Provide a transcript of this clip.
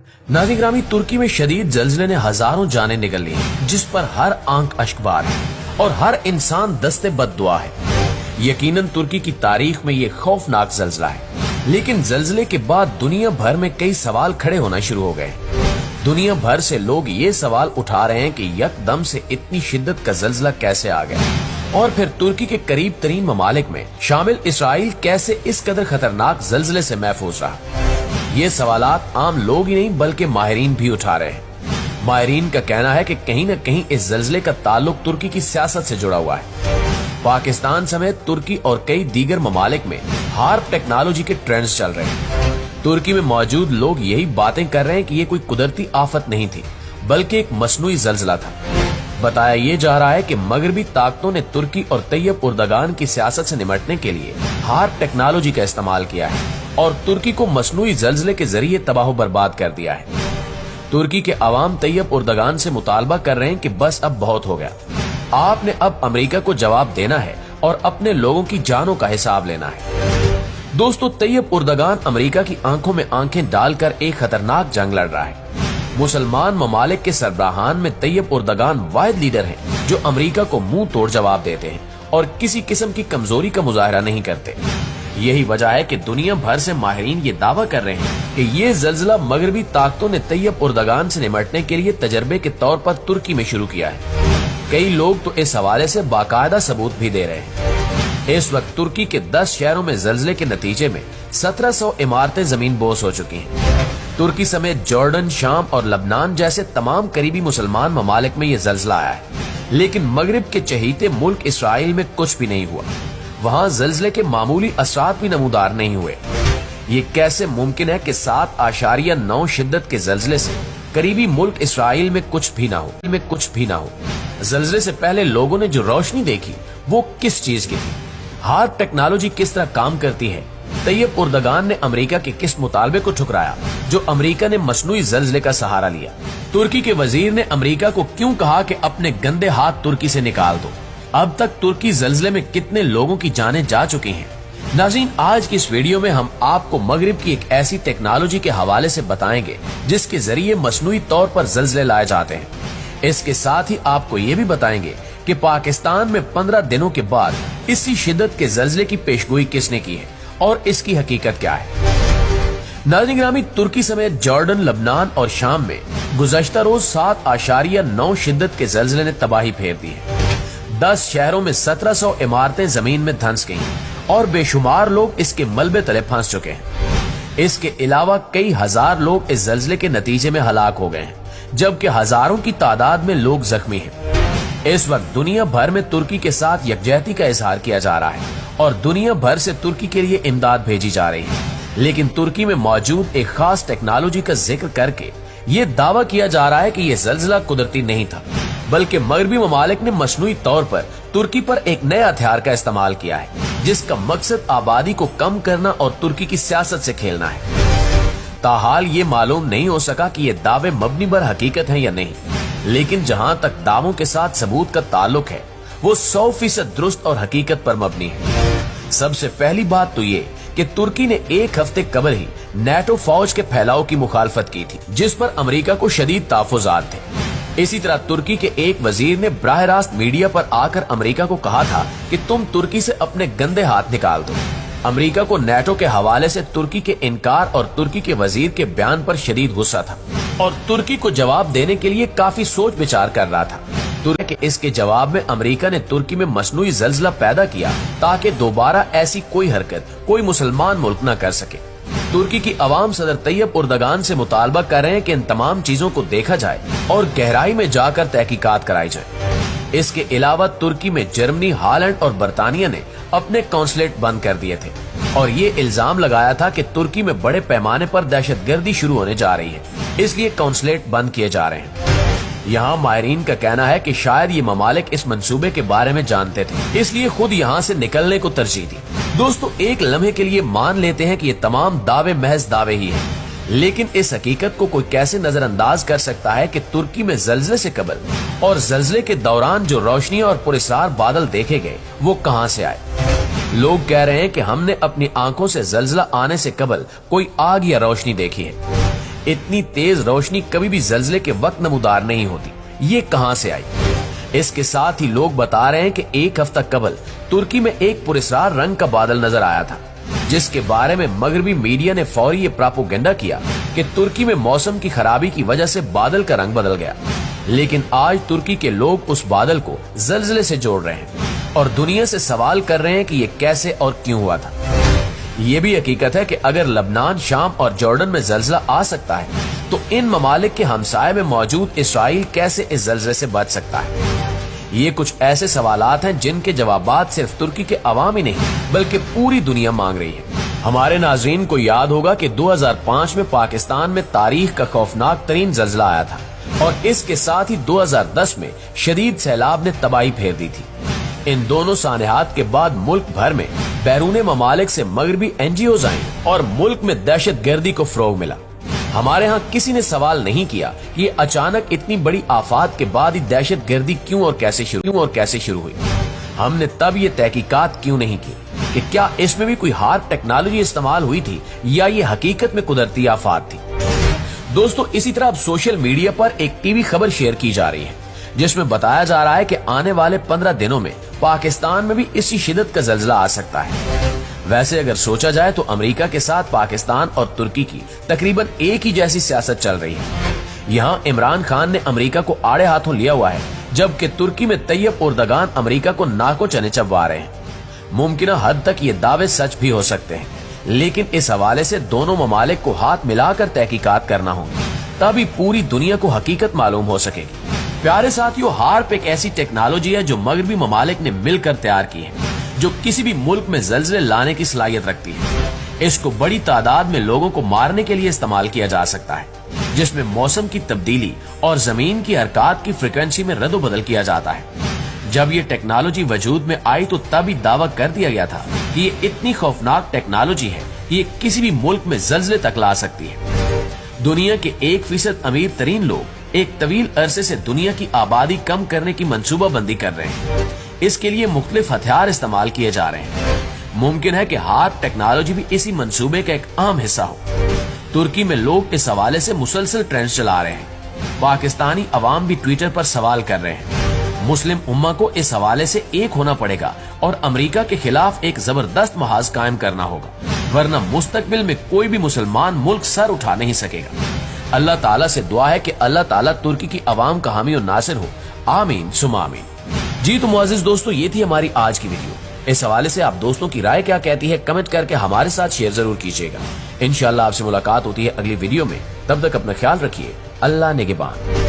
नाज़रीन ग्रामी, तुर्की में शदीद जल्जले ने हजारों जानें निगल ली, जिस पर हर आंख अश्कबार है और हर इंसान दस्ते बद्दुआ है। यकीनन तुर्की की तारीख में ये खौफनाक जल्जला है, लेकिन जल्जले के बाद दुनिया भर में कई सवाल खड़े होना शुरू हो गए। दुनिया भर से लोग ये सवाल उठा रहे हैं कि यकदम से इतनी शिद्दत का जल्जला कैसे आ गया, और फिर तुर्की के करीब तरीन ममालिक में शामिल इसराइल कैसे इस कदर खतरनाक जल्जले से महफूज रहा। ये सवालात आम लोग ही नहीं बल्कि माहिरीन भी उठा रहे हैं। माहिरीन का कहना है कि कहीं न कहीं इस जल्जले का ताल्लुक तुर्की की सियासत से जुड़ा हुआ है। पाकिस्तान समेत तुर्की और कई दीगर ममालिक में हार्प टेक्नोलॉजी के ट्रेंड्स चल रहे हैं। तुर्की में मौजूद लोग यही बातें कर रहे हैं कि ये कोई कुदरती आफत नहीं थी, बल्कि एक मसनूई जल्जला था। बताया ये जा रहा है कि मगरबी ताकतों ने तुर्की और तैयब उर्दगान की सियासत से निपटने के लिए हार्प टेक्नोलॉजी का इस्तेमाल किया है और तुर्की को मसनूई जल्जले के जरिए तबाह बर्बाद कर दिया है। तुर्की के अवाम तैयब उर्दगान से मुतालबा कर रहे हैं कि बस अब बहुत हो गया, आपने अब अमेरिका को जवाब देना है और अपने लोगों की जानों का हिसाब लेना है। दोस्तों, तैयब उर्दगान अमेरिका की आंखों में आंखें डालकर एक खतरनाक जंग लड़ रहा है। मुसलमान ममालिक के सरबराहान में तैयब उर्दगान वाहिद लीडर हैं जो अमेरिका को मुंह तोड़ जवाब देते हैं और किसी किस्म की कमजोरी का मुजाहरा नहीं करते। यही वजह है कि दुनिया भर से माहिरीन ये दावा कर रहे हैं कि ये जल्जला मगरबी ताकतों ने तैयब उर्दगान से निपटने के लिए तजर्बे के तौर पर तुर्की में शुरू किया है। कई लोग तो इस हवाले से बाकायदा सबूत भी दे रहे हैं। इस वक्त तुर्की के 10 शहरों में जल्जले के नतीजे में 1700 इमारतें जमीन बोस हो चुकी हैं। तुर्की समेत जॉर्डन, शाम और लबनान जैसे तमाम करीबी मुसलमान ममालिक में ये जल्जला आया है, लेकिन मगरिब के चहीते मुल्क इसराइल में कुछ भी नहीं हुआ। वहाँ जल्जले के मामूली असरात भी नमूदार नहीं हुए। ये कैसे मुमकिन है कि 7.9 शिद्दत के जल्जले से करीबी मुल्क इसराइल में कुछ भी ना हो। जल्जले से पहले लोगों ने जो रोशनी देखी वो किस चीज की थी? हार्प टेक्नोलॉजी किस तरह काम करती है? तैयब उर्दगान ने अमेरिका के किस मुतालबे को ठुकराया जो अमेरिका ने मसनूई जल्जले का सहारा लिया? तुर्की के वजीर ने अमेरिका को क्यों कहा कि अपने गंदे हाथ तुर्की से निकाल दो? अब तक तुर्की जल्जले में कितने लोगों की जानें जा चुकी हैं? नाज़रीन, आज की इस वीडियो में हम आपको मगरिब की एक ऐसी टेक्नोलॉजी के हवाले से बताएंगे जिसके जरिए मसनूई तौर पर जल्जले लाए जाते हैं। इसके साथ ही आपको ये भी बताएंगे कि पाकिस्तान में 15 दिनों के बाद इसी शिद्दत के जल्जले की पेशगोई किसने की है और इसकी हकीकत क्या है। नाज़रीन ग्रामी, तुर्की समेत जॉर्डन, लबनान और शाम में गुज़श्ता रोज 7.9 शिद्दत के जल्जले ने तबाही फेर दी है। 10 शहरों में 1700 इमारतें जमीन में धंस गईं और बेशुमार लोग इसके मलबे तले फंस चुके हैं। इसके अलावा कई हजार लोग इस जल्जले के नतीजे में हलाक हो गए हैं, जबकि हजारों की तादाद में लोग जख्मी हैं। इस वक्त दुनिया भर में तुर्की के साथ यकजहती का इजहार किया जा रहा है और दुनिया भर से तुर्की के लिए इमदाद भेजी जा रही है, लेकिन तुर्की में मौजूद एक खास टेक्नोलॉजी का जिक्र करके ये दावा किया जा रहा है कि ये जल्जला कुदरती नहीं था, बल्कि मगरबी ममालिक ने मसनूई तौर पर तुर्की पर एक नए हथियार का इस्तेमाल किया है, जिसका मकसद आबादी को कम करना और तुर्की की सियासत से खेलना है। ताहाल ये मालूम नहीं हो सका कि ये दावे मबनी बर हकीकत हैं या नहीं, लेकिन जहां तक दावों के साथ सबूत का ताल्लुक है वो 100% दुरुस्त और हकीकत पर मबनी है। सबसे पहली बात तो ये कि तुर्की ने एक हफ्ते कबल ही नेटो फौज के फैलाव की मुखालफत की थी, जिस पर अमेरिका को शदीद तहफ़्फ़ुज़ात थे। इसी तरह तुर्की के एक वजीर ने बराह रास्त मीडिया पर आकर अमेरिका को कहा था कि तुम तुर्की से अपने गंदे हाथ निकाल दो। अमेरिका को नेटो के हवाले से तुर्की के इनकार और तुर्की के वजीर के बयान पर शदीद गुस्सा था और तुर्की को जवाब देने के लिए काफी सोच विचार कर रहा था। तुर्की के इसके जवाब में अमेरिका ने तुर्की में मसनूई जल्जला पैदा किया ताकि दोबारा ऐसी कोई हरकत कोई मुसलमान मुल्क न कर सके। तुर्की की अवाम सदर तैयब उर्दगान से मुतालबा कर रहे हैं कि इन तमाम चीजों को देखा जाए और गहराई में जाकर तहकीकात कराई जाए। इसके अलावा तुर्की में जर्मनी, हालैंड और बरतानिया ने अपने कौंसलेट बंद कर दिए थे और ये इल्जाम लगाया था कि तुर्की में बड़े पैमाने पर दहशतगर्दी शुरू होने जा रही है, इसलिए कौंसलेट बंद किए जा रहे हैं। यहाँ माहिरीन का कहना है कि शायद ये ममालिक इस मंसूबे के बारे में जानते थे, इसलिए खुद यहाँ से निकलने को तरजीह दी। दोस्तों, एक लम्हे के लिए मान लेते हैं कि ये तमाम दावे महज दावे ही हैं, लेकिन इस हकीकत को कोई कैसे नजरअंदाज कर सकता है कि तुर्की में जल्जले से कबल और जल्जले के दौरान जो रोशनी और पुरस्कार बादल देखे गए वो कहां से आए। लोग कह रहे हैं कि हमने अपनी आंखों से जल्जला आने से कबल कोई आग या रोशनी देखी है। इतनी तेज रोशनी कभी भी जल्जले के वक्त नमूदार नहीं होती, ये कहां से आई? इसके साथ ही लोग बता रहे हैं कि एक हफ्ता कबल तुर्की में एक पुरस्कार रंग का बादल नजर आया था, जिसके बारे में मगरबी मीडिया ने फौरी ये प्रोपेगेंडा किया कि तुर्की में मौसम की खराबी की वजह से बादल का रंग बदल गया। लेकिन आज तुर्की के लोग उस बादल को जल्जले से जोड़ रहे हैं और दुनिया से सवाल कर रहे हैं कि ये कैसे और क्यों हुआ था। ये भी हकीकत है कि अगर लबनान, शाम और जॉर्डन में जल्जला आ सकता है तो इन ममालिक के हमसाये में मौजूद इसराइल कैसे इस जल्जले से बच सकता है? ये कुछ ऐसे सवालात हैं जिनके जवाबात सिर्फ तुर्की के अवाम ही नहीं बल्कि पूरी दुनिया मांग रही है। हमारे नाजरीन को याद होगा कि 2005 में पाकिस्तान में तारीख का खौफनाक तरीन जल्जला आया था और इसके साथ ही 2010 में शदीद सैलाब ने तबाही फेर दी थी। इन दोनों सानहात के बाद मुल्क भर में बैरून ममालिक से मगरबी NGOs आई और मुल्क में दहशत गर्दी को फरोग मिला। हमारे यहाँ किसी ने सवाल नहीं किया कि ये अचानक इतनी बड़ी आफात के बाद ही दहशत गर्दी क्यों और कैसे शुरू हुई। हमने तब ये तहकीकात क्यों नहीं की कि क्या इसमें भी कोई हार्ड टेक्नोलॉजी इस्तेमाल हुई थी या ये हकीकत में कुदरती आफात थी। दोस्तों, इसी तरह अब सोशल मीडिया पर एक टीवी खबर शेयर की जा रही है जिसमें बताया जा रहा है कि आने वाले 15 दिनों में पाकिस्तान में भी इसी शिद्दत का जल्जला आ सकता है। वैसे अगर सोचा जाए तो अमेरिका के साथ पाकिस्तान और तुर्की की तकरीबन एक ही जैसी सियासत चल रही है। यहाँ इमरान खान ने अमेरिका को आड़े हाथों लिया हुआ है, जबकि तुर्की में तैयब उर्दगान अमेरिका को नाको चने चबवा रहे हैं। मुमकिन हद तक ये दावे सच भी हो सकते हैं, लेकिन इस हवाले से दोनों ममालिक को हाथ मिलाकर तहकीकात करना होगी, तभी पूरी दुनिया को हकीकत मालूम हो सकेगी। प्यारे साथियों, हार्प एक ऐसी टेक्नोलॉजी है जो मगरबी ममालिक ने मिलकर तैयार की है, जो किसी भी मुल्क में जल्जले लाने की सलाहियत रखती है। इसको बड़ी तादाद में लोगों को मारने के लिए इस्तेमाल किया जा सकता है, जिसमें मौसम की तब्दीली और जमीन की हरकत की फ्रिक्वेंसी में रद्द-बदल किया जाता है। जब ये टेक्नोलॉजी वजूद में आई तो तभी दावा कर दिया गया था कि ये इतनी खौफनाक टेक्नोलॉजी है कि ये किसी भी मुल्क में जल्जले तक ला सकती है। दुनिया के 1% अमीर तरीन लोग एक तवील अरसे से दुनिया की आबादी कम करने की मंसूबाबंदी कर रहे हैं। इसके लिए मुख्तलिफ हथियार इस्तेमाल किए जा रहे हैं। मुमकिन है कि हार्प टेक्नोलॉजी भी इसी मंसूबे का एक अहम हिस्सा हो। तुर्की में लोग इस हवाले से मुसलसल ट्रेंड चला रहे हैं। पाकिस्तानी अवाम भी ट्विटर पर सवाल कर रहे हैं। मुस्लिम उम्मा को इस हवाले से एक होना पड़ेगा और अमेरिका के खिलाफ एक जबरदस्त महाज कायम करना होगा, वरना मुस्तकबिल में कोई भी मुसलमान मुल्क सर उठा नहीं सकेगा। अल्लाह ताला से दुआ है कि अल्लाह ताला तुर्की की अवाम का हामी और नासिर हो। आमीन सुमा आमीन। जी तो मुअज़्ज़िज़ दोस्तों, ये थी हमारी आज की वीडियो। इस हवाले से आप दोस्तों की राय क्या कहती है कमेंट करके हमारे साथ शेयर जरूर कीजिएगा। इंशाअल्लाह आपसे मुलाकात होती है अगली वीडियो में। तब तक अपना ख्याल रखिए। अल्लाह निगहबान।